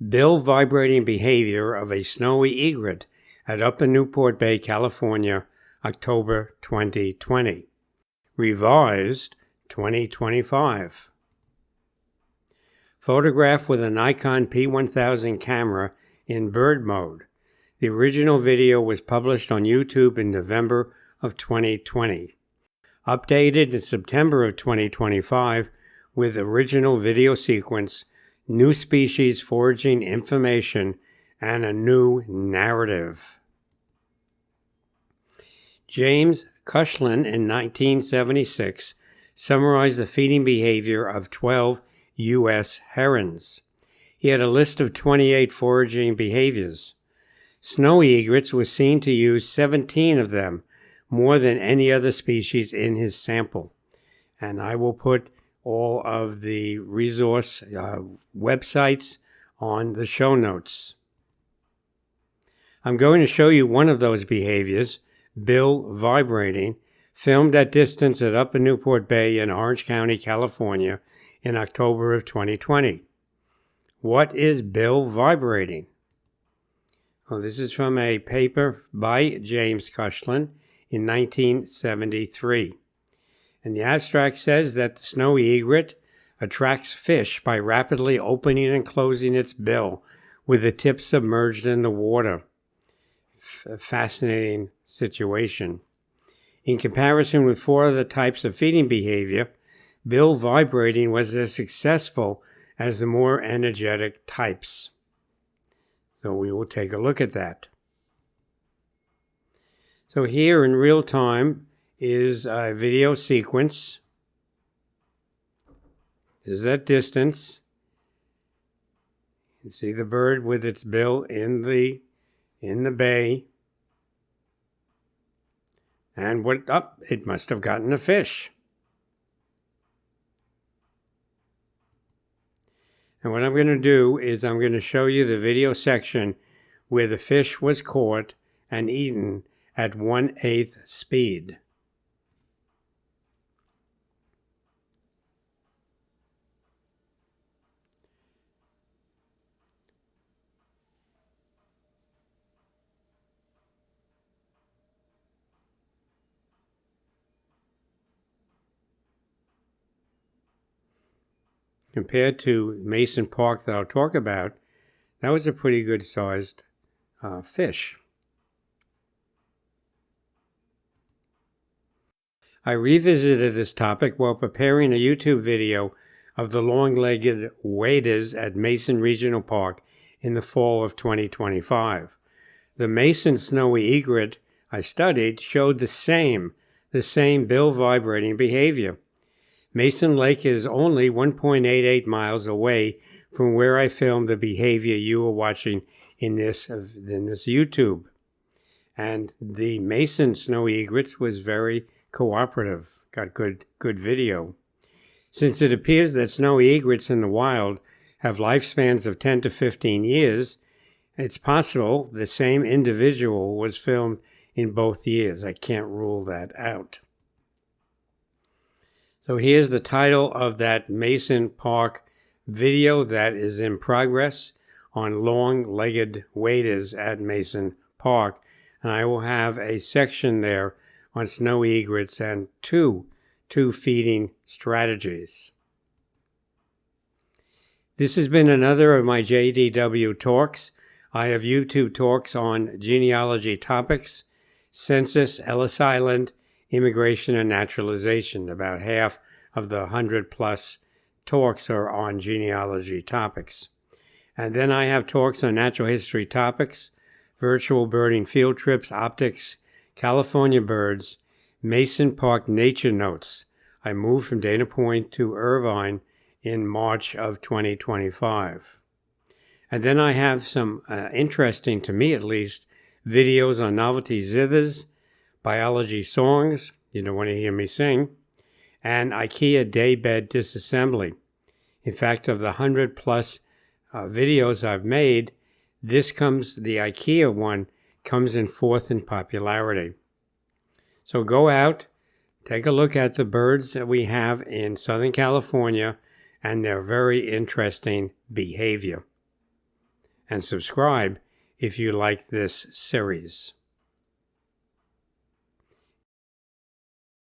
Bill-vibrating behavior of a snowy egret at Upper Newport Bay, California, October 2020. Revised 2025. Photographed with a Nikon P1000 camera in bird mode. The original video was published on YouTube in November of 2020. Updated in September of 2025 with original video sequence, new species foraging information, and a new narrative. James Kushlan in 1976 summarized the feeding behavior of 12 U.S. herons. He had a list of 28 foraging behaviors. Snowy egrets were seen to use 17 of them, more than any other species in his sample. And I will put all of the resource websites on the show notes. I'm going to show you one of those behaviors, bill-vibrating, filmed at distance at Upper Newport Bay in Orange County, California in October of 2020. What is bill-vibrating? Well, this is from a paper by James Kushlan in 1973. And the abstract says that the snowy egret attracts fish by rapidly opening and closing its bill with the tip submerged in the water. A fascinating situation. In comparison with 4 other types of feeding behavior, bill vibrating was as successful as the more energetic types. So we will take a look at that. So here in real time is a video sequence. This is at distance. You can see the bird with its bill in the bay. And it must have gotten a fish. And what I'm going to do is I'm going to show you the video section where the fish was caught and eaten at 1/8 speed. Compared to Mason Park that I'll talk about, that was a pretty good sized fish. I revisited this topic while preparing a YouTube video of the long-legged waders at Mason Regional Park in the fall of 2025. The Mason snowy egret I studied showed the same bill vibrating behavior. Mason Lake is only 1.88 miles away from where I filmed the behavior you are watching in this YouTube. And the Mason snowy egrets was very cooperative, got good video. Since it appears that snowy egrets in the wild have lifespans of 10 to 15 years, it's possible the same individual was filmed in both years. I can't rule that out. So here's the title of that Mason Park video that is in progress on long-legged waders at Mason Park. And I will have a section there on snowy egrets and two feeding strategies. This has been another of my JDW talks. I have YouTube talks on genealogy topics, census, Ellis Island, immigration and naturalization. About half of the 100+ talks are on genealogy topics. And then I have talks on natural history topics, virtual birding field trips, optics, California birds, Mason Park nature notes. I moved from Dana Point to Irvine in March of 2025. And then I have some interesting, to me at least, videos on novelty zithers, biology songs, you don't want to hear me sing, and IKEA daybed disassembly. In fact, of the 100+ videos I've made, the IKEA one comes in 4th in popularity. So go out, take a look at the birds that we have in Southern California and their very interesting behavior. and subscribe if you like this series.